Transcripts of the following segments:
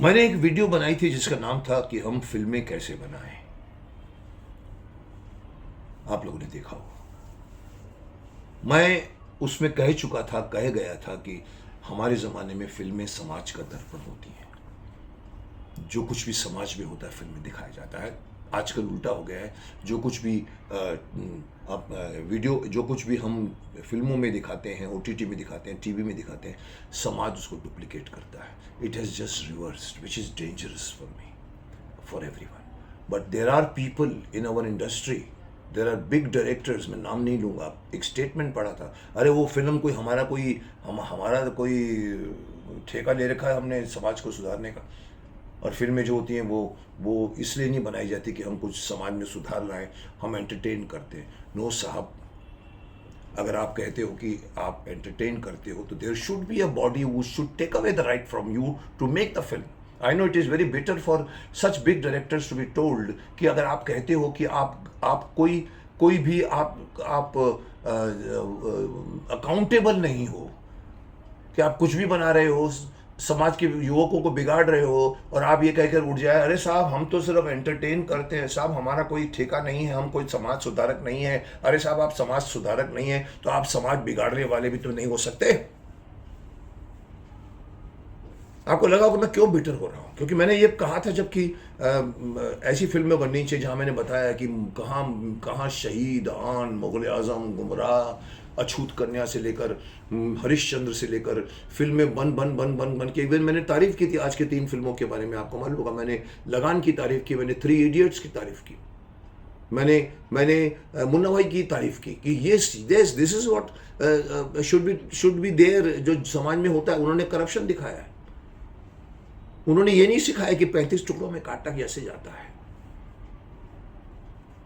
मैंने एक वीडियो बनाई थी जिसका नाम था कि हम फिल्में कैसे बनाएं। आप लोगों ने देखा होगा। मैं उसमें कह गया था कि हमारे ज़माने में फिल्में समाज का दर्पण होती हैं। जो कुछ भी समाज में होता है फिल्म में दिखाया जाता है। आजकल उल्टा हो गया है। जो कुछ भी वीडियो जो कुछ भी हम फिल्मों में दिखाते हैं, ओटीटी में दिखाते हैं, टीवी में दिखाते हैं, समाज उसको डुप्लीकेट करता है। It has just reversed, which is dangerous for me, for everyone. But there are people in our industry, there are big directors, मैं नाम नहीं लूँगा। एक स्टेटमेंट पढ़ा था, अरे वो फिल्म कोई हमारा कोई ठेका ले रखा है हमने समाज को सुधारने का। और फिल्में जो होती हैं वो इसलिए नहीं बनाई जाती कि हम कुछ समाज में सुधार लाएं, हम एंटरटेन करते हैं। नो साहब, अगर आप कहते हो कि आप एंटरटेन करते हो तो there should be a body who should take away the right from you to make the film. I know it is very bitter for such big directors to be told कि अगर आप कहते हो कि आप कोई भी आप अकाउंटेबल नहीं हो, कि आप कुछ भी बना रहे हो, समाज के युवकों को बिगाड़ रहे हो, और आप ये कहकर उठ जाए, अरे साहब हम तो सिर्फ एंटरटेन करते हैं साहब, हमारा कोई ठेका नहीं है, हम कोई समाज सुधारक नहीं है। अरे साहब आप समाज सुधारक नहीं है तो आप समाज बिगाड़ने वाले भी तो नहीं हो सकते। आपको लगा कि मैं क्यों बिटर हो रहा हूँ? क्योंकि मैंने ये कहा था जबकि ऐसी फिल्में बननी चाहिए जहाँ मैंने बताया कि कहाँ कहाँ शहीद, आन, मुगल आजम, गुमराह, अछूत कन्या से लेकर हरिश्चंद्र से लेकर फिल्में बन के इवन मैंने तारीफ की थी आज के 3 फिल्मों के बारे में। आपको मालूम होगा, मैंने लगान की तारीफ की, मैंने 3 इडियट्स की तारीफ की, मैंने मुन्ना भाई की तारीफ की कि ये this is what should be there. जो समाज में होता है, उन्होंने करप्शन दिखाया है। उन्होंने ये नहीं सिखाया कि 35 टुकड़ों में काटा कैसे जाता है।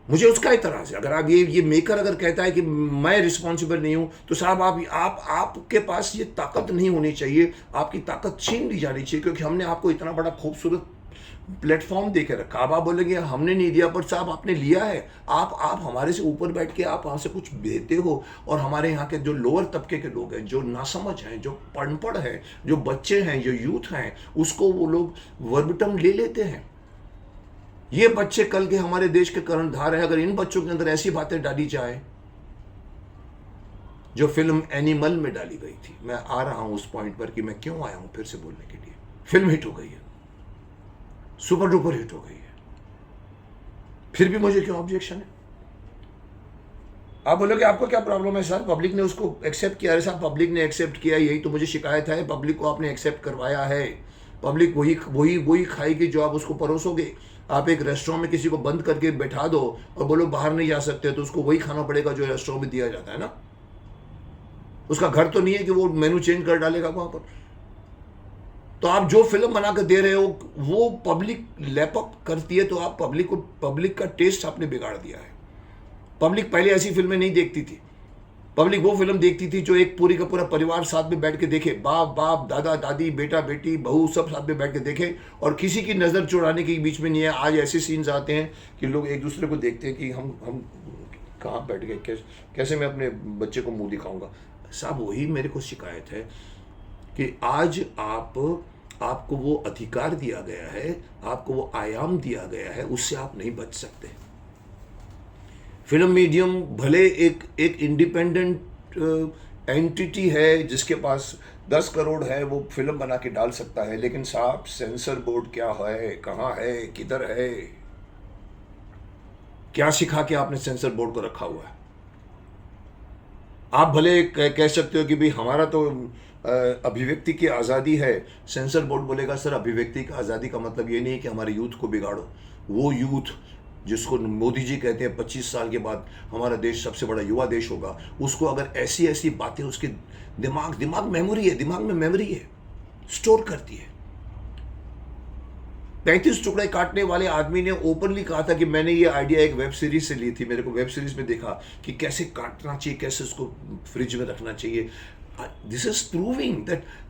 मुझे उसका इतराज है। अगर आप ये मेकर अगर कहता है कि मैं रिस्पॉन्सिबल नहीं हूं, तो साहब आपके पास ये ताकत नहीं होनी चाहिए। आपकी ताकत छीन ली जानी चाहिए, क्योंकि हमने आपको इतना बड़ा खूबसूरत प्लेटफॉर्म दे के रखा। अब आप बोलेंगे हमने नहीं दिया, पर साहब आपने लिया है। आप हमारे से ऊपर बैठ के आप हमसे कुछ देते हो, और हमारे यहाँ के जो लोअर तबके के लोग हैं, जो नासमझ हैं, जो पढ़ हैं, जो बच्चे हैं, जो यूथ हैं, उसको वो लोग वर्बटम ले लेते हैं। ये बच्चे कल के हमारे देश के कर्णधार हैं। अगर इन बच्चों के अंदर ऐसी बातें डाली जाए जो फिल्म एनिमल में डाली गई थी, मैं आ रहा हूं उस पॉइंट पर कि मैं क्यों आया हूं फिर से बोलने के लिए। फिल्म हिट हो गई है, सुपर डुपर हिट हो गई है, फिर भी मुझे क्यों ऑब्जेक्शन है? आप बोलोगे आपको क्या प्रॉब्लम है सर, पब्लिक ने उसको एक्सेप्ट किया। अरे साहब, पब्लिक ने एक्सेप्ट किया, यही तो मुझे शिकायत है। पब्लिक को आपने एक्सेप्ट करवाया है, पब्लिक वही खाएगी जो आप उसको परोसोगे। आप एक रेस्टोरेंट में किसी को बंद करके बैठा दो और बोलो बाहर नहीं जा सकते, तो उसको वही खाना पड़ेगा जो रेस्टोरेंट में दिया जाता है ना। उसका घर तो नहीं है कि वो मेनू चेंज कर डालेगा वहां पर। तो आप जो फिल्म बना कर दे रहे हो वो पब्लिक लैपअप करती है, तो आप पब्लिक का टेस्ट आपने बिगाड़ दिया है। पब्लिक पहले ऐसी फिल्में नहीं देखती थी। पब्लिक वो फिल्म देखती थी जो एक पूरी का पूरा परिवार साथ में बैठ के देखे, बाप दादा दादी, बेटा बेटी, बहू, सब साथ में बैठ के देखे, और किसी की नज़र चुराने के बीच में नहीं है। आज ऐसे सीन्स आते हैं कि लोग एक दूसरे को देखते हैं कि हम कहाँ बैठ गए, कैसे मैं अपने बच्चे को मुंह दिखाऊंगा। साहब, वही मेरे को शिकायत है कि आज आपको वो अधिकार दिया गया है, आपको वो आयाम दिया गया है, उससे आप नहीं बच सकते। फिल्म मीडियम भले एक इंडिपेंडेंट एंटिटी है, जिसके पास 10 करोड़ है, वो फिल्म बना के डाल सकता है, लेकिन साहब सेंसर बोर्ड क्या है, कहाँ है, किधर है? क्या सिखा के आपने सेंसर बोर्ड को रखा हुआ है? आप भले कह सकते हो कि भाई हमारा तो अभिव्यक्ति की आज़ादी है। सेंसर बोर्ड बोलेगा सर, अभिव्यक्ति की आज़ादी का मतलब ये नहीं कि हमारे यूथ को बिगाड़ो। वो यूथ जिसको मोदी जी कहते हैं 25 साल के बाद हमारा देश सबसे बड़ा युवा देश होगा, उसको अगर ऐसी बातें उसके दिमाग मेमोरी है, दिमाग में मेमोरी है, स्टोर करती है। 35 टुकड़े काटने वाले आदमी ने ओपनली कहा था कि मैंने ये आइडिया एक वेब सीरीज से ली थी। मेरे को वेब सीरीज में देखा कि कैसे काटना चाहिए, कैसे उसको फ्रिज में रखना चाहिए। दिस इज प्रूविंग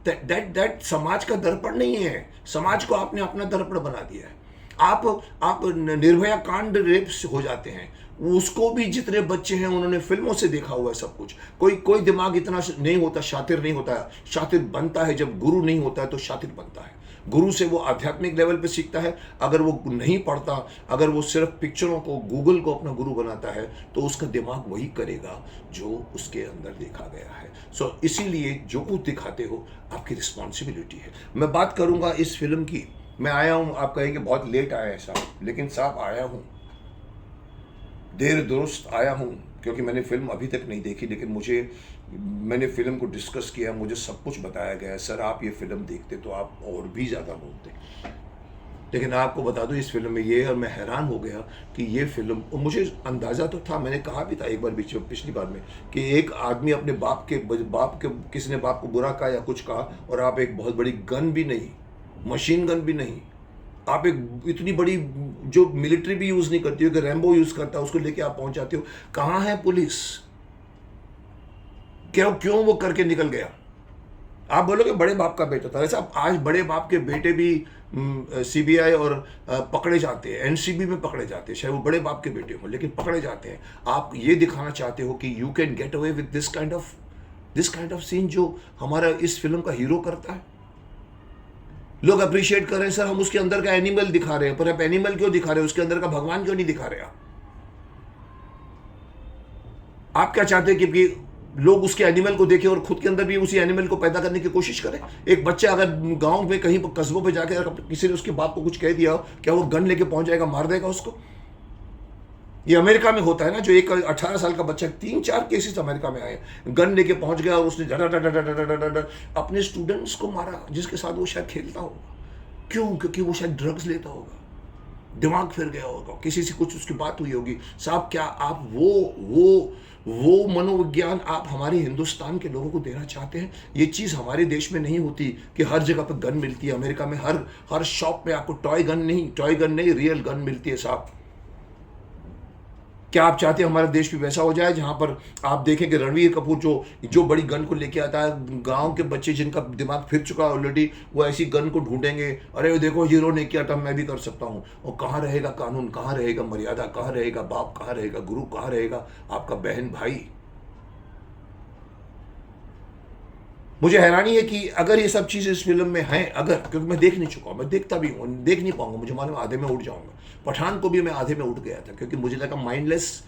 दैट समाज का दर्पण नहीं है। समाज को आपने अपना दर्पण बना दिया है। आप निर्भया कांड रेप हो जाते हैं, उसको भी जितने बच्चे हैं उन्होंने फिल्मों से देखा हुआ है सब कुछ। कोई दिमाग इतना नहीं होता, शातिर नहीं होता है। शातिर बनता है जब गुरु नहीं होता है, तो शातिर बनता है। गुरु से वो आध्यात्मिक लेवल पे सीखता है। अगर वो नहीं पढ़ता, अगर वो सिर्फ पिक्चरों को, गूगल को अपना गुरु बनाता है, तो उसका दिमाग वही करेगा जो उसके अंदर देखा गया है। सो इसीलिए जो कुछ दिखाते हो आपकी रिस्पॉन्सिबिलिटी है। मैं बात करूंगा इस फिल्म की। मैं आया हूं, आप कहेंगे बहुत लेट आया है साहब, लेकिन साहब आया हूं, देर दुरुस्त आया हूं, क्योंकि मैंने फिल्म अभी तक नहीं देखी, लेकिन मैंने फिल्म को डिस्कस किया, मुझे सब कुछ बताया गया है। सर आप ये फिल्म देखते तो आप और भी ज़्यादा बोलते, लेकिन आपको बता दूं इस फिल्म में ये, और मैं हैरान हो गया कि ये फिल्म, और मुझे अंदाज़ा तो था, मैंने कहा भी था एक बार बीच में पिछली बार में, कि एक आदमी अपने बाप के किसी ने बाप को बुरा कहा या कुछ कहा, और आप एक बहुत बड़ी गन भी नहीं, मशीन गन भी नहीं, आप एक इतनी बड़ी जो मिलिट्री भी यूज़ नहीं करती हो, कि रैम्बो यूज़ करता है, उसको लेके आप पहुंच जाते हो। कहाँ है पुलिस? क्यों वो करके निकल गया? आप बोलोगे बड़े बाप का बेटा था। ऐसा आज बड़े बाप के बेटे भी सीबीआई और पकड़े जाते हैं, एनसीबी में पकड़े जाते हैं, चाहे वो बड़े बाप के बेटे हों, लेकिन पकड़े जाते हैं। आप ये दिखाना चाहते हो कि you can get away with this kind of scene जो हमारा इस फिल्म का हीरो करता है। लोग अप्रिशिएट कर रहे हैं, सर हम उसके अंदर का एनिमल दिखा रहे हैं, पर आप एनिमल क्यों दिखा रहे हैं? उसके अंदर का भगवान क्यों नहीं दिखा रहे? आप क्या चाहते हैं कि लोग उसके एनिमल को देखें और खुद के अंदर भी उसी एनिमल को पैदा करने की कोशिश करें? एक बच्चा अगर गांव में कहीं कस्बों पे जाके अगर किसी ने उसके बाप को कुछ कह दिया, क्या वो गन लेके पहुंच जाएगा, मार देगा उसको? ये अमेरिका में होता है ना, जो एक 18 साल का बच्चा, 3-4 केसेस अमेरिका में आए, गन लेके पहुंच गया और उसने अपने स्टूडेंट्स को मारा जिसके साथ वो शायद खेलता होगा। क्यों? क्योंकि वो शायद ड्रग्स लेता होगा, दिमाग फिर गया होगा, किसी से कुछ उसकी बात हुई होगी। साहब क्या आप वो मनोविज्ञान आप हमारे हिंदुस्तान के लोगों को देना चाहते हैं? ये चीज़ हमारे देश में नहीं होती कि हर जगह पर गन मिलती है। अमेरिका में हर शॉप में आपको टॉय गन नहीं रियल गन मिलती है साहब। क्या आप चाहते हैं हमारा देश भी वैसा हो जाए जहां पर आप देखें कि रणवीर कपूर जो बड़ी गन को लेके आता है, गांव के बच्चे जिनका दिमाग फिर चुका है ऑलरेडी, वो ऐसी गन को ढूंढेंगे, अरे देखो हीरो ने किया था मैं भी कर सकता हूं। और कहाँ रहेगा कानून, कहाँ रहेगा मर्यादा, कहाँ रहेगा बाप, कहाँ रहेगा गुरु, कहाँ रहेगा आपका बहन भाई? मुझे हैरानी है कि अगर ये सब चीज़ इस फिल्म में हैं, अगर, क्योंकि मैं देख नहीं चुका हूँ, मैं देखता भी हूँ, देख नहीं पाऊंगा, मुझे मालूम आधे में उठ जाऊंगा। पठान को भी मैं आधे में उठ गया था, क्योंकि मुझे लगा माइंडलेस,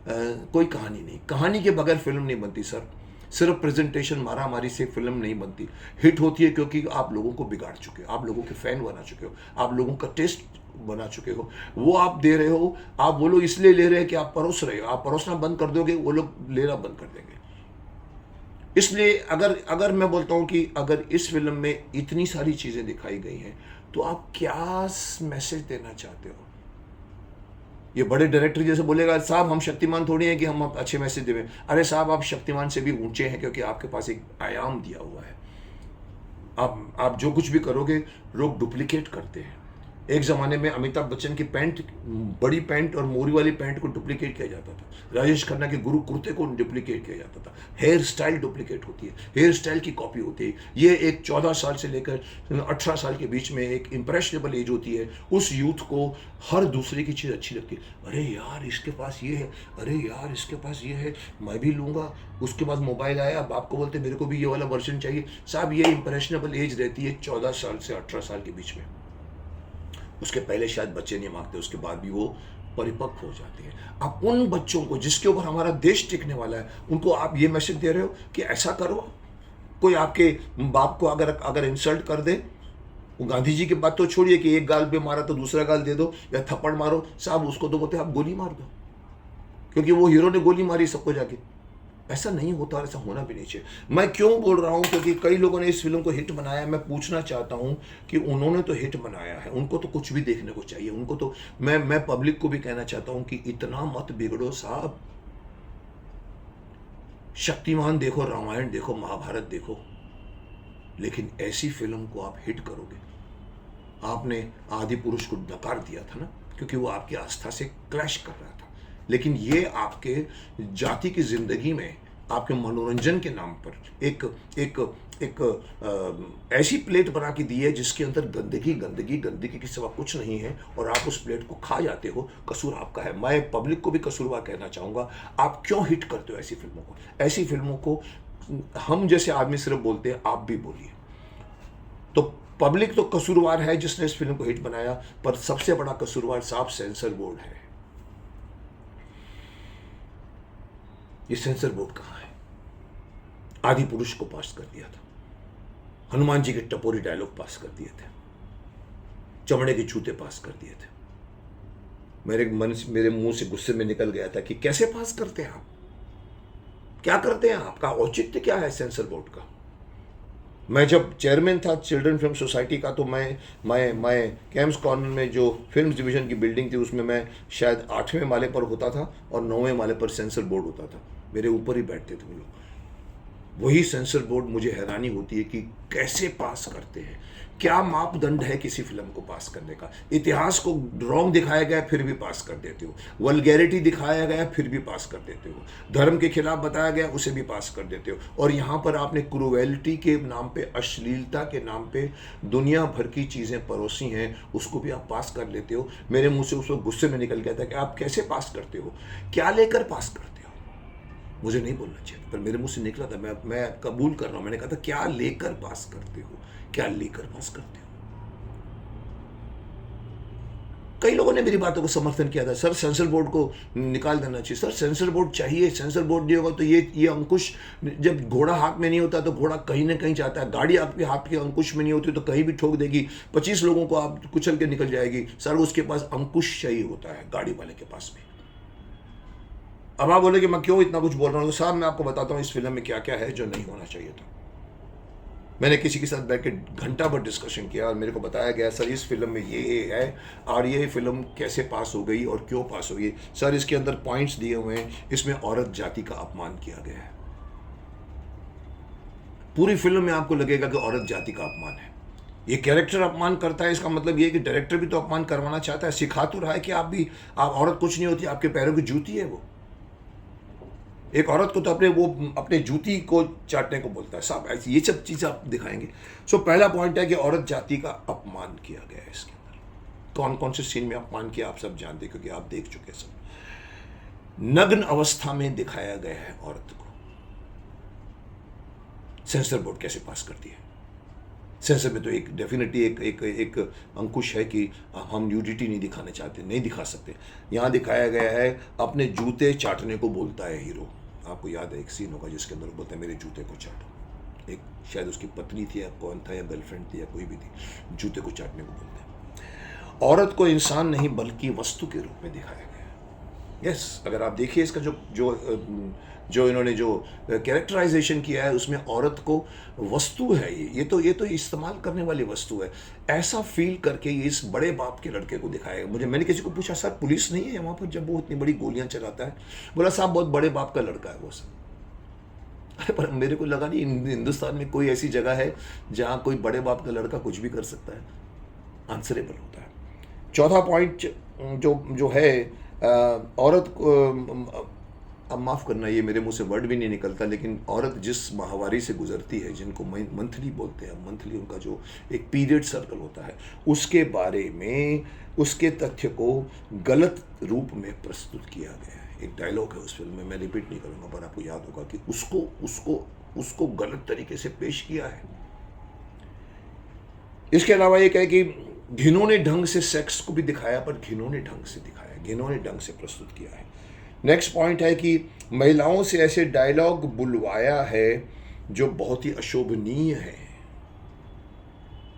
कोई कहानी नहीं, कहानी के बगैर फिल्म नहीं बनती सर। सिर्फ प्रेजेंटेशन मारा मारी से फिल्म नहीं बनती। हिट होती है क्योंकि आप लोगों को बिगाड़ चुके हो, आप लोगों के फैन बना चुके हो, आप लोगों का टेस्ट बना चुके हो, वो आप दे रहे हो, आप वो लोग इसलिए ले रहे हैं कि आप परोस रहे हो। आप परोसना बंद कर दोगे, वो लोग लेना बंद कर देंगे। इसलिए अगर मैं बोलता हूं कि अगर इस फिल्म में इतनी सारी चीजें दिखाई गई हैं, तो आप क्या मैसेज देना चाहते हो? ये बड़े डायरेक्टर जैसे बोलेगा, साहब हम शक्तिमान थोड़ी हैं कि हम अच्छे मैसेज देवें। अरे साहब आप शक्तिमान से भी ऊंचे हैं, क्योंकि आपके पास एक आयाम दिया हुआ है। आप जो कुछ भी करोगे, लोग डुप्लीकेट करते हैं। एक ज़माने में अमिताभ बच्चन की पैंट, बड़ी पैंट और मोरी वाली पैंट को डुप्लीकेट किया जाता था। राजेश खन्ना के गुरु कुर्ते को डुप्लीकेट किया जाता था। हेयर स्टाइल डुप्लीकेट होती है, हेयर स्टाइल की कॉपी होती है। ये एक 14 साल से लेकर 18 साल के बीच में एक इम्प्रेशनेबल एज होती है। उस यूथ को हर दूसरे की चीज़ अच्छी लगती है। अरे यार इसके पास ये है, अरे यार इसके पास ये है, मैं भी लूँगा। उसके बाद मोबाइल आया, अब आपको बोलते मेरे को भी ये वाला वर्जन चाहिए। साहब ये इम्प्रेशनेबल एज रहती है 14 साल से 18 साल के बीच में। उसके पहले शायद बच्चे नहीं मांगते, उसके बाद भी वो परिपक्व हो जाते हैं। आप उन बच्चों को जिसके ऊपर हमारा देश टिकने वाला है, उनको आप ये मैसेज दे रहे हो कि ऐसा करो। कोई आपके बाप को अगर इंसल्ट कर दे, वो गांधी जी की बात तो छोड़िए कि एक गाल पे मारा तो दूसरा गाल दे दो या थप्पड़ मारो, साहब उसको तो बोलते आप गोली मार दो, क्योंकि वो हीरो ने गोली मारी सबको जाके। ऐसा नहीं होता और ऐसा होना भी नहीं चाहिए। मैं क्यों बोल रहा हूँ? क्योंकि कई लोगों ने इस फिल्म को हिट बनाया। मैं पूछना चाहता हूँ कि उन्होंने तो हिट बनाया है, उनको तो कुछ भी देखने को चाहिए। उनको तो मैं पब्लिक को भी कहना चाहता हूँ कि इतना मत बिगड़ो साहब। शक्तिमान देखो, रामायण देखो, महाभारत देखो, लेकिन ऐसी फिल्म को आप हिट करोगे। आपने आदि पुरुष को नकार दिया था ना, क्योंकि वो आपकी आस्था से क्लैश कर रहा था। लेकिन ये आपके जाति की जिंदगी में, आपके मनोरंजन के नाम पर एक ऐसी प्लेट बना के दी है जिसके अंदर गंदगी के सिवा कुछ नहीं है, और आप उस प्लेट को खा जाते हो। कसूर आपका है। मैं पब्लिक को भी कसूरवार कहना चाहूँगा। आप क्यों हिट करते हो ऐसी फिल्मों को? ऐसी फिल्मों को हम जैसे आदमी सिर्फ बोलते हैं, आप भी बोलिए। तो पब्लिक तो कसूरवार है जिसने इस फिल्म को हिट बनाया, पर सबसे बड़ा कसूरवार साहब सेंसर बोर्ड है। ये सेंसर बोर्ड कहां है? आदि पुरुष को पास कर दिया था, हनुमान जी के टपोरी डायलॉग पास कर दिए थे, चमड़े के जूते पास कर दिए थे। मेरे मुंह से गुस्से में निकल गया था कि कैसे पास करते हैं आप, क्या करते हैं, आपका औचित्य क्या है सेंसर बोर्ड का। मैं जब चेयरमैन था चिल्ड्रन फिल्म सोसाइटी का, तो मैं कैम्स कॉर्नर में जो फिल्म डिवीज़न की बिल्डिंग थी उसमें मैं शायद 8वें माले पर होता था और 9वें माले पर सेंसर बोर्ड होता था। मेरे ऊपर ही बैठते थे वो लोग। वही सेंसर बोर्ड, मुझे हैरानी होती है कि कैसे पास करते हैं, क्या मापदंड है किसी फिल्म को पास करने का। इतिहास को रॉन्ग दिखाया गया फिर भी पास कर देते हो, वल्गैरिटी दिखाया गया फिर भी पास कर देते हो, धर्म के खिलाफ बताया गया उसे भी पास कर देते हो, और यहाँ पर आपने क्रूएलिटी के नाम पे, अश्लीलता के नाम पे दुनिया भर की चीज़ें परोसी हैं, उसको भी आप पास कर लेते हो। मेरे मुंह से उस वक्त गुस्से में निकल गया था कि आप कैसे पास करते हो, क्या लेकर पास करते हो। मुझे नहीं बोलना चाहिए पर मेरे मुंह से निकला था, मैं कबूल कर रहा हूँ। मैंने कहा था क्या लेकर पास करते हो, क्या लेकर पास करते हो। कई लोगों ने मेरी बातों को समर्थन किया था, सर सेंसर बोर्ड को निकाल देना चाहिए। सर सेंसर बोर्ड चाहिए, सेंसर बोर्ड नहीं होगा तो ये अंकुश, जब घोड़ा हाथ में नहीं होता तो घोड़ा कहीं ना कहीं जाता है, गाड़ी आपके हाथ के अंकुश में नहीं होती तो कहीं भी ठोक देगी, 25 लोगों को आप कुचल के निकल जाएगी। सर उसके पास अंकुश चाहिए होता है, गाड़ी वाले के पास भी। अब आप बोले कि मैं क्यों इतना कुछ बोल रहा हूँ, तो साहब मैं आपको बताता हूँ इस फिल्म में क्या क्या है जो नहीं होना चाहिए था। मैंने किसी के साथ बैठ के घंटा भर डिस्कशन किया और मेरे को बताया गया सर इस फिल्म में ये है और ये फिल्म कैसे पास हो गई और क्यों पास हो गई। सर इसके अंदर पॉइंट्स दिए हुए हैं, इसमें औरत जाति का अपमान किया गया है। पूरी फिल्म में आपको लगेगा कि औरत जाति का अपमान है, ये कैरेक्टर अपमान करता है। इसका मतलब ये है कि डायरेक्टर भी तो अपमान करवाना चाहता है, सिखा तो रहा है कि आप औरत कुछ नहीं होती, आपके पैरों की जूती है वो। एक औरत को तो अपने जूती को चाटने को बोलता है साहब, ये सब चीज़ आप दिखाएंगे। सो पहला पॉइंट है कि औरत जाति का अपमान किया गया है इसके अंदर। कौन कौन से सीन में अपमान किया आप सब जानते हैं क्योंकि आप देख चुके हैं सब। नग्न अवस्था में दिखाया गया है औरत को। सेंसर बोर्ड कैसे पास करती है? सेंसर में तो एक डेफिनेटली एक अंकुश है कि हम न्यूडिटी नहीं दिखाना चाहते, नहीं दिखा सकते। यहाँ दिखाया गया है अपने जूते चाटने को बोलता है हीरो। आपको याद है एक सीन होगा जिसके अंदर बोलता है मेरे जूते को चाटो। एक शायद उसकी पत्नी थी या कौन था या गर्लफ्रेंड थी या कोई भी थी, जूते को चाटने को बोलते हैं। औरत को इंसान नहीं बल्कि वस्तु के रूप में दिखाया गया है। यस, अगर आप देखिए इसका जो इन्होंने जो कैरेक्टराइजेशन किया है उसमें औरत को वस्तु है, ये तो इस्तेमाल करने वाली वस्तु है, ऐसा फील करके ये इस बड़े बाप के लड़के को दिखाया। मैंने किसी को पूछा सर पुलिस नहीं है वहाँ पर जब वो इतनी बड़ी गोलियां चलाता है? बोला साहब बहुत बड़े बाप का लड़का है वो सर। अरे पर मेरे को लगा नहीं हिंदुस्तान में कोई ऐसी जगह है जहाँ कोई बड़े बाप का लड़का कुछ भी कर सकता है, आंसरेबल होता है। चौथा पॉइंट जो है औरत को, अब माफ़ करना ये मेरे मुंह से वर्ड भी नहीं निकलता, लेकिन औरत जिस माहवारी से गुजरती है, जिनको मंथली बोलते हैं, मंथली उनका जो एक पीरियड सर्कल होता है, उसके बारे में उसके तथ्य को गलत रूप में प्रस्तुत किया गया है। एक डायलॉग है उस फिल्म में, मैं रिपीट नहीं करूँगा पर आपको याद होगा कि उसको गलत तरीके से पेश किया है। इसके अलावा एक है कि घिनौने ढंग से सेक्स को भी दिखाया, पर घिनौने ढंग से दिखाया, घिनौने ढंग से प्रस्तुत किया है। नेक्स्ट पॉइंट है कि महिलाओं से ऐसे डायलॉग बुलवाया है जो बहुत ही अशोभनीय है।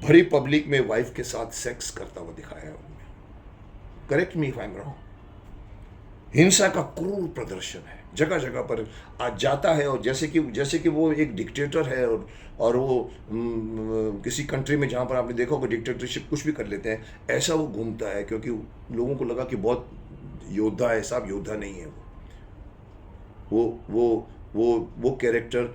भरी पब्लिक में वाइफ के साथ सेक्स करता हुआ दिखाया है उनमें। Correct me if I am wrong. हिंसा का क्रूर प्रदर्शन है, जगह जगह पर आज जाता है और जैसे कि वो एक डिक्टेटर है और वो किसी कंट्री में जहाँ पर आपने देखा होगा डिक्टेटरशिप कुछ भी कर लेते हैं, ऐसा वो घूमता है क्योंकि लोगों को लगा कि बहुत योद्धा है। साहब योद्धा नहीं है वो कैरेक्टर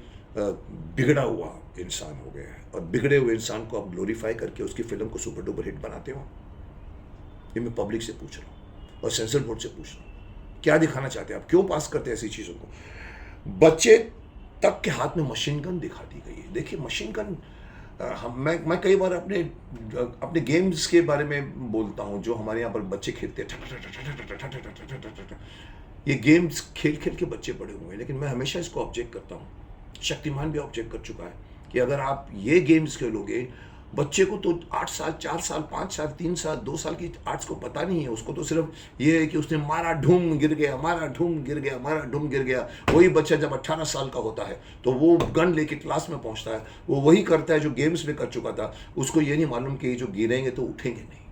बिगड़ा हुआ इंसान हो गया है और बिगड़े हुए इंसान को आप ग्लोरीफाई करके उसकी फिल्म को सुपर डुपर हिट बनाते हो। ये मैं पब्लिक से पूछ रहा हूँ और सेंसर बोर्ड से पूछ रहा हूँ, क्या दिखाना चाहते हैं आप? क्यों पास करते हैं ऐसी चीज़ों को? बच्चे तक के हाथ में मशीन गन दिखा दी गई है। देखिए मशीन गन, मैं कई बार अपने गेम्स के बारे में बोलता हूँ जो हमारे यहाँ पर बच्चे खेलते हैं। ये गेम्स खेल खेल के बच्चे बड़े हुए हैं, लेकिन मैं हमेशा इसको ऑब्जेक्ट करता हूँ। शक्तिमान भी ऑब्जेक्ट कर चुका है कि अगर आप ये गेम्स खेलोगे बच्चे को तो 8 साल, 4 साल, 5 साल, 3 साल, 2 साल की आर्ट्स को पता नहीं है। उसको तो सिर्फ ये है कि उसने मारा, ढूम गिर गया, मारा, ढूम गिर गया, मारा, ढूम गिर गया। वही बच्चा जब 18 साल का होता है तो वो गन लेके क्लास में पहुंचता है, वो वही करता है जो गेम्स में कर चुका था। उसको ये नहीं मालूम कि जो गिरेंगे तो उठेंगे नहीं।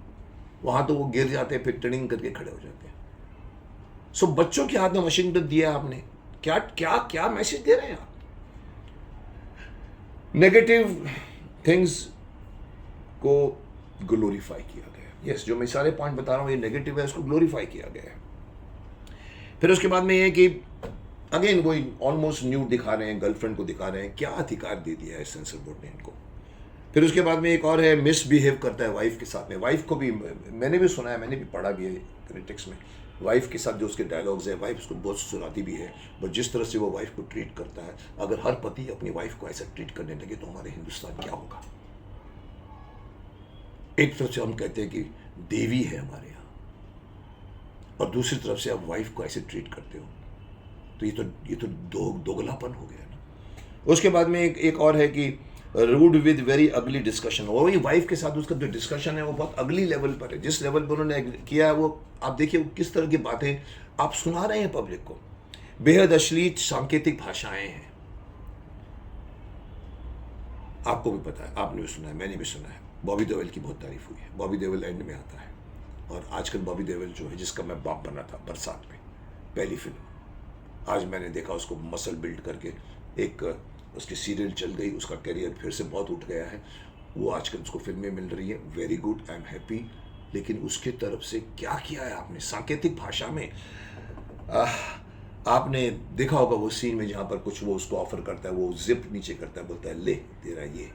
वहां तो वो गिर जाते हैं, फिर ट्रेनिंग करके खड़े हो जाते हैं। सो बच्चों के हाथ में मशीन गन दिया आपने, क्या क्या क्या मैसेज दे रहे हैं आप? नेगेटिव थिंग्स को ग्लोरीफाई किया गया। यस, जो मैं सारे पॉइंट बता रहा हूँ ये नेगेटिव है, उसको ग्लोरीफाई किया गया है। फिर उसके बाद में ये कि अगेन वही ऑलमोस्ट न्यू दिखा रहे हैं, गर्लफ्रेंड को दिखा रहे हैं। क्या अधिकार दे दिया है सेंसर बोर्ड ने इनको। फिर उसके बाद में एक और है, मिसबिहेव करता है वाइफ के साथ में। वाइफ को भी मैंने भी सुना है, मैंने भी पढ़ा भी है क्रिटिक्स में। वाइफ के साथ जो उसके डायलॉग्स है, वाइफ उसको बहुत सुनाती भी है, बट जिस तरह से वो वाइफ को ट्रीट करता है, अगर हर पति अपनी वाइफ को ऐसा ट्रीट करने लगे तो हमारे हिंदुस्तान क्या होगा। एक तरफ से हम कहते हैं कि देवी है हमारे यहाँ, और दूसरी तरफ से आप वाइफ को ऐसे ट्रीट करते हो, तो ये तो दोगलापन हो गया ना। उसके बाद में एक और है कि rude with very ugly discussion. वही वाइफ के साथ उसका जो डिस्कशन है वो बहुत अगली लेवल पर है। जिस लेवल पर उन्होंने किया है वो आप देखिए वो किस तरह की बातें आप सुना रहे हैं पब्लिक को। बेहद अश्लील सांकेतिक भाषाएं हैं। आपको भी पता है, आपने भी सुना है, मैंने भी सुना है। बॉबी देओल की बहुत तारीफ हुई है। बॉबी देओल एंड में आता है, और आजकल बॉबी देओल जो है, जिसका मैं बाप बना था बरसात में, पहली फिल्म, आज मैंने देखा उसको मसल बिल्ड करके एक उसकी सीरियल चल गई, उसका करियर फिर से बहुत उठ गया है। वो आजकल उसको फिल्में मिल रही है, very good, I am happy. लेकिन उसके तरफ से क्या किया है आपने सांकेतिक भाषा में। आपने देखा होगा वो सीन में जहाँ पर कुछ वो उसको ऑफर करता है, वो जिप नीचे करता है, बोलता है ले तेरा ये,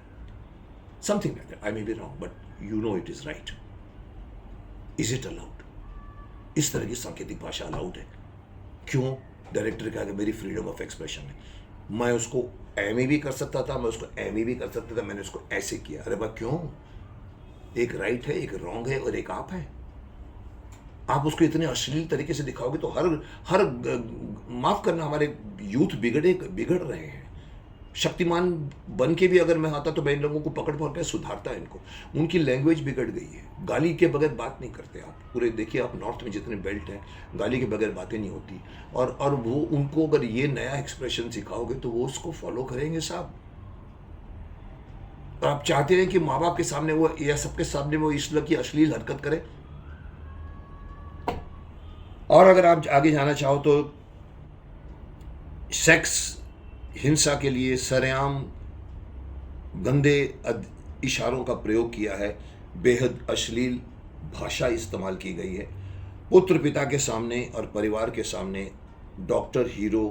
something like that. I may be wrong but you know it is right. Is it allowed? इस तरह की सांकेतिक भाषा अलाउड है? क्यों? डायरेक्टर का मेरी फ्रीडम ऑफ एक्सप्रेशन है, मैं उसको एम भी कर सकता था, मैं उसको एम भी कर सकता था, मैंने उसको ऐसे किया। अरे भाई क्यों? एक राइट है, एक रॉन्ग है, और एक आप है। आप उसको इतने अश्लील तरीके से दिखाओगे तो हर माफ करना, हमारे यूथ बिगड़ रहे हैं। शक्तिमान बन के भी अगर मैं आता तो मैं इन लोगों को पकड़ के सुधारता है इनको। उनकी लैंग्वेज बिगड़ गई है, गाली के बगैर बात नहीं करते आप। पूरे देखिए आप नॉर्थ में जितने बेल्ट हैं, गाली के बगैर बातें नहीं होती। और वो उनको अगर ये नया एक्सप्रेशन सिखाओगे तो वो उसको फॉलो करेंगे साहब। और आप चाहते हैं कि माँ बाप के सामने वो या सबके सामने वो इस तरह की अश्लील हरकत करे? और अगर आप आगे जाना चाहो तो सेक्स हिंसा के लिए सरेआम गंदे इशारों का प्रयोग किया है, बेहद अश्लील भाषा इस्तेमाल की गई है। पुत्र पिता के सामने और परिवार के सामने doctor hero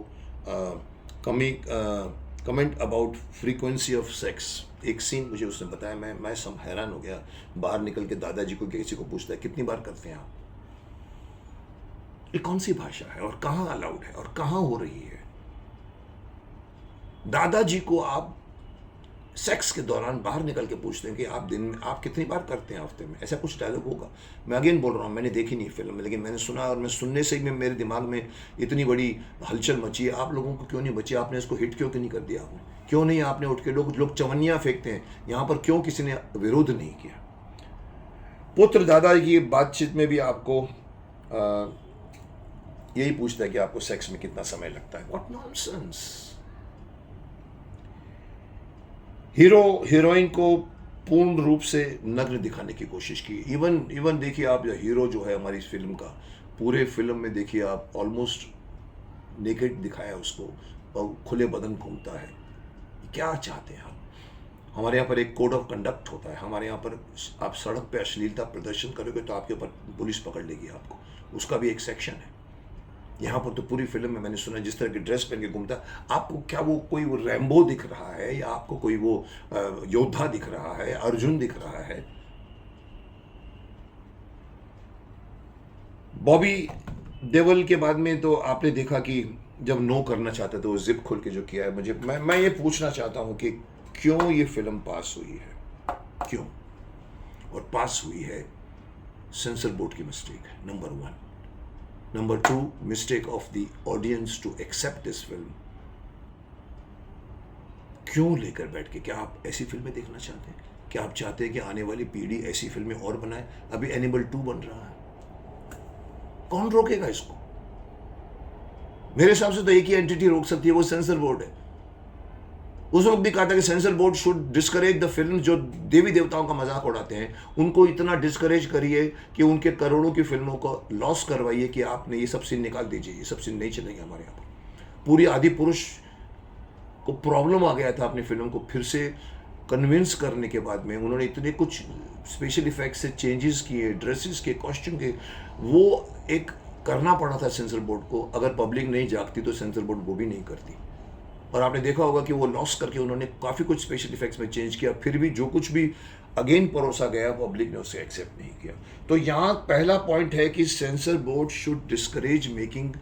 comment about frequency of sex. एक सीन मुझे उसने बताया, मैं सब हैरान हो गया। बाहर निकल के दादाजी को किसी को पूछता है कितनी बार करते हैं आप? ये कौन सी भाषा है और कहाँ अलाउड है और कहाँ हो रही है? दादाजी को आप सेक्स के दौरान बाहर निकल के पूछते हैं कि आप दिन में आप कितनी बार करते हैं हफ्ते में? ऐसा कुछ डायलॉग होगा? मैं अगेन बोल रहा हूँ, मैंने देखी नहीं फिल्म, लेकिन मैंने सुना, और मैं सुनने से ही मेरे दिमाग में इतनी बड़ी हलचल मची है। आप लोगों को क्यों नहीं मची? आपने इसको हिट क्यों नहीं कर दिया? आपने क्यों नहीं? आपने उठ के लोग चवन्नियाँ फेंकते हैं, यहाँ पर क्यों किसी ने विरोध नहीं किया? पुत्र दादा की बातचीत में भी आपको यही पूछता है कि आपको सेक्स में कितना समय लगता है। What nonsense. हीरो हीरोइन को पूर्ण रूप से नग्न दिखाने की कोशिश की। इवन देखिए आप, हीरो जो है हमारी इस फिल्म का, पूरे फिल्म में देखिए आप ऑलमोस्ट नेकेड दिखाया उसको, और खुले बदन घूमता है। क्या चाहते हैं आप? हमारे यहाँ पर एक कोड ऑफ कंडक्ट होता है। हमारे यहाँ पर आप सड़क पे अश्लीलता प्रदर्शन करोगे तो आपके ऊपर पुलिस पकड़ लेगी आपको, उसका भी एक सेक्शन है। यहाँ पर तो पूरी फिल्म में मैंने सुना जिस तरह की ड्रेस पहन के घूमता, आपको क्या वो कोई वो रैम्बो दिख रहा है, या आपको कोई वो योद्धा दिख रहा है, अर्जुन दिख रहा है? बॉबी देओल के बाद में तो आपने देखा कि जब नो करना चाहता था वो जिप खोल के जो किया है। मैं ये पूछना चाहता हूँ कि क्यों ये फिल्म पास हुई है? क्यों? और पास हुई है सेंसर बोर्ड की मिस्टेक है, number 1। Number 2, mistake of the audience to accept this film. क्यों लेकर बैठ के? क्या आप ऐसी फिल्में देखना चाहते हैं? क्या आप चाहते हैं कि आने वाली पीढ़ी ऐसी फिल्में और बनाए? अभी एनिमल 2 बन रहा है, कौन रोकेगा इसको? मेरे हिसाब से तो एक ही एंटिटी रोक सकती है, वो सेंसर बोर्ड है। उस वक्त भी कहा था कि sensor board should discourage the film जो देवी देवताओं का मजाक उड़ाते हैं, उनको इतना डिस्करेज करिए कि उनके करोड़ों की फिल्मों को लॉस करवाइए कि आपने ये सब सीन निकाल दीजिए, ये सब सीन नहीं चलेंगे हमारे यहाँ पर। पूरी आदि पुरुष को प्रॉब्लम आ गया था अपनी फिल्म को फिर से कन्विंस करने के बाद में, उन्होंने इतने कुछ स्पेशल इफेक्ट्स से चेंजेस किए, ड्रेसेस के, कॉस्ट्यूम के, वो एक करना पड़ा था सेंसर बोर्ड को। अगर पब्लिक नहीं जागती तो सेंसर बोर्ड वो भी नहीं करती। और आपने देखा होगा कि वो लॉस करके उन्होंने काफ़ी कुछ स्पेशल इफेक्ट्स में चेंज किया, फिर भी जो कुछ भी अगेन परोसा गया पब्लिक ने उसे एक्सेप्ट नहीं किया। तो यहाँ पहला पॉइंट है कि sensor board should discourage making,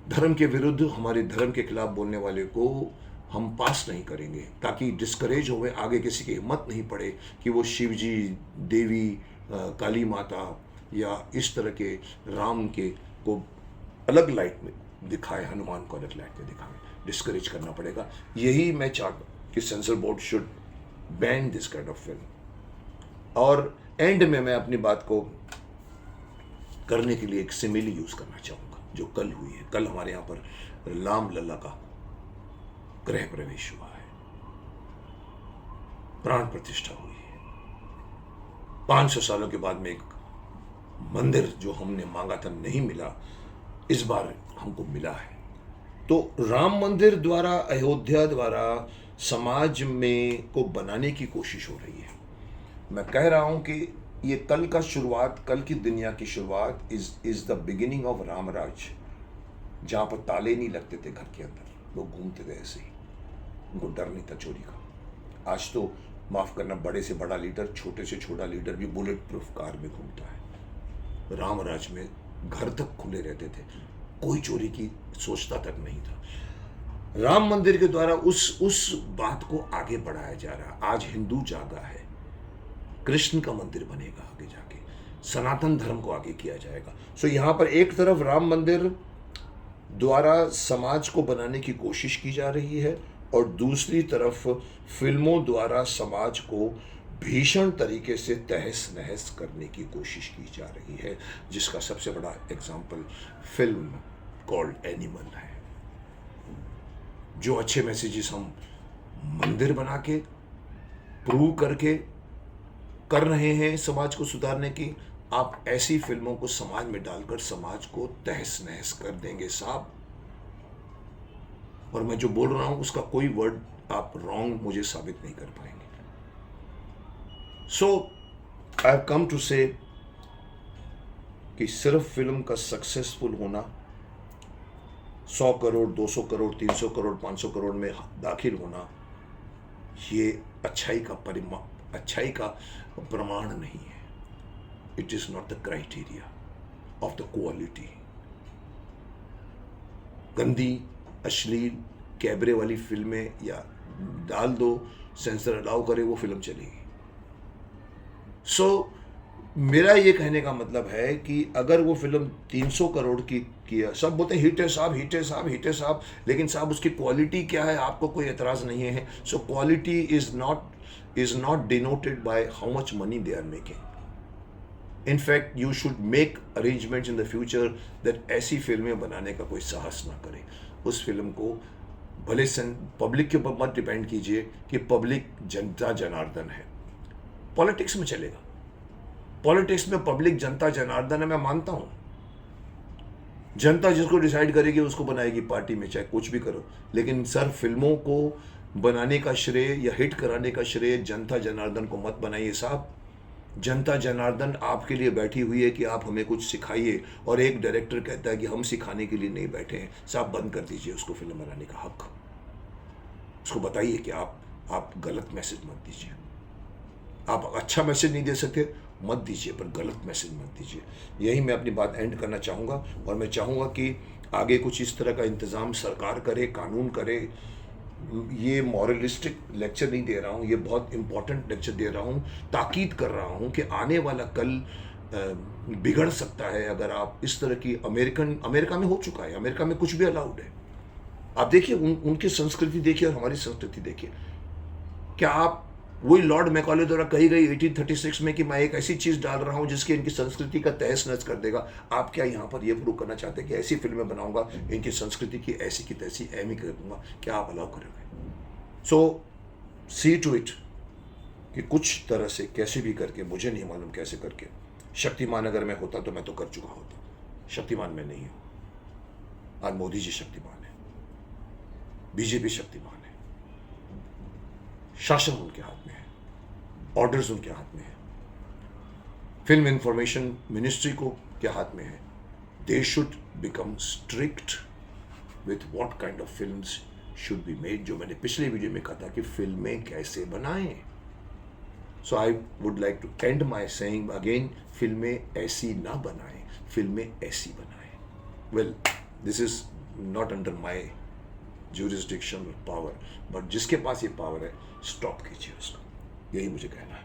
धर्म के विरुद्ध, हमारे धर्म के खिलाफ बोलने वाले को हम पास नहीं करेंगे, ताकि डिस्करेज होवे, आगे किसी की हिम्मत नहीं पड़े कि वो शिव जी, देवी, काली माता या इस तरह के राम के को अलग लाइट में दिखाए, हनुमान को अलग लाइट में दिखाए। डिस्करेज करना पड़ेगा। यही मैं चाहता हूँ कि sensor board should ban this kind of film. और एंड में मैं अपनी बात को करने के लिए एक सिमिली यूज करना चाहूँगा जो कल हुई है। कल हमारे यहाँ पर राम लल्ला का गृह प्रवेश हुआ है, प्राण प्रतिष्ठा हुई है। 500 सालों के बाद में एक मंदिर जो हमने मांगा था नहीं मिला, इस बार हमको मिला है। तो राम मंदिर द्वारा, अयोध्या द्वारा समाज में को बनाने की कोशिश हो रही है। मैं कह रहा हूं कि ये कल का शुरुआत, कल की दुनिया की शुरुआत is the beginning of Ramraj, जहां पर ताले नहीं लगते थे घर के अंदर, लोग घूमते थे ऐसे ही, उनको डर नहीं था चोरी का। आज तो माफ करना, बड़े से बड़ा लीडर, छोटे से छोटा लीडर भी बुलेट प्रूफ कार में घूमता है। रामराज में घर तक खुले रहते थे, कोई चोरी की सोचता तक नहीं था। राम मंदिर के द्वारा उस बात को आगे बढ़ाया जा रहा। आज हिंदू जागा है, कृष्ण का मंदिर बनेगा आगे जाके, सनातन धर्म को आगे किया जाएगा। सो यहां पर एक तरफ राम मंदिर द्वारा समाज को बनाने की कोशिश की जा रही है, और दूसरी तरफ फिल्मों द्वारा समाज को भीषण तरीके से तहस नहस करने की कोशिश की जा रही है, जिसका सबसे बड़ा एग्जाम्पल फिल्म कॉल्ड एनिमल है। जो अच्छे मैसेजेस हम मंदिर बना के, प्रूव करके कर रहे हैं समाज को सुधारने की, आप ऐसी फिल्मों को समाज में डालकर समाज को तहस नहस कर देंगे साहब। और मैं जो बोल रहा हूं उसका कोई वर्ड आप रॉन्ग मुझे साबित नहीं कर पाएंगे। सो आई हैव कम टू से कि सिर्फ फिल्म का सक्सेसफुल होना, 100 करोड़, 200 करोड़, 300 करोड़, 500 करोड़ में दाखिल होना, ये अच्छाई का प्रमाण नहीं है। It is not the criteria of the quality. गंदी, अश्लील, कैबरे वाली फिल्में या डाल दो, सेंसर अलाउ करे, वो फिल्म चलेगी। सो मेरा ये कहने का मतलब है कि अगर वो फिल्म 300 करोड़ की किया, सब बोलते हैं हिट है साहब, हिट है साहब, हिट है साहब, लेकिन साहब उसकी क्वालिटी क्या है, आपको कोई एतराज नहीं है। So quality is not denoted by how much money they are making. In fact you should make arrangements in the future that ऐसी फिल्में बनाने का कोई साहस ना करे। उस फिल्म को भले पब्लिक के ऊपर मत डिपेंड कीजिए कि पब्लिक जनता जनार्दन है, पॉलिटिक्स में चलेगा। पॉलिटिक्स में पब्लिक जनता जनार्दन है, मैं मानता हूं। जनता जिसको डिसाइड करेगी उसको बनाएगी पार्टी में, चाहे कुछ भी करो। लेकिन सर, फिल्मों को बनाने का श्रेय या हिट कराने का श्रेय जनता जनार्दन को मत बनाइए साहब। जनता जनार्दन आपके लिए बैठी हुई है कि आप हमें कुछ सिखाइए, और एक डायरेक्टर कहता है कि हम सिखाने के लिए नहीं बैठे हैं। साहब बंद कर दीजिए उसको फिल्म बनाने का हक। उसको बताइए कि आप गलत मैसेज मत दीजिए। आप अच्छा मैसेज नहीं दे सकते, मत दीजिए, पर गलत मैसेज मत दीजिए। यही मैं अपनी बात एंड करना चाहूँगा। और मैं चाहूँगा कि आगे कुछ इस तरह का इंतज़ाम सरकार करे, कानून करे। ये मॉरलिस्टिक लेक्चर नहीं दे रहा हूँ, ये बहुत इंपॉर्टेंट लेक्चर दे रहा हूँ। ताकीद कर रहा हूँ कि आने वाला कल बिगड़ सकता है अगर आप इस तरह की अमेरिका में हो चुका है, अमेरिका में कुछ भी अलाउड है। आप देखिए, उनकी संस्कृति देखिए और हमारी संस्कृति देखिए। क्या आप वही लॉर्ड मैकॉले द्वारा कही गई 1836 में कि मैं एक ऐसी चीज डाल रहा हूं जिसकी इनकी संस्कृति का तहस नहस कर देगा। आप क्या यहां पर यह प्रूव करना चाहते हैं कि ऐसी फिल्में बनाऊंगा इनकी संस्कृति की ऐसी की तैसी अहमी कर दूंगा? क्या आप अलाउ करोगे? सो सी टू इट कि कुछ तरह से कैसे भी करके, मुझे नहीं मालूम कैसे करके, शक्तिमान अगर मैं होता तो मैं तो कर चुका होता। शक्तिमान मैं नहीं हूं। आज मोदी जी शक्तिमान है, बीजेपी शक्तिमान है, शासन उनके हाथ में है, ऑर्डर्स उनके हाथ में है, फिल्म इंफॉर्मेशन मिनिस्ट्री को के हाथ में है। They should become strict with what kind of films should be made, जो मैंने पिछले वीडियो में कहा था कि फिल्में कैसे बनाएं। So I would like to end my saying again, फिल्में ऐसी ना बनाएं, फिल्में ऐसी बनाएं। Well, this is not under my jurisdiction और पावर, बट जिसके पास ये पावर है स्टॉप कीजिए उसको, यही मुझे कहना है।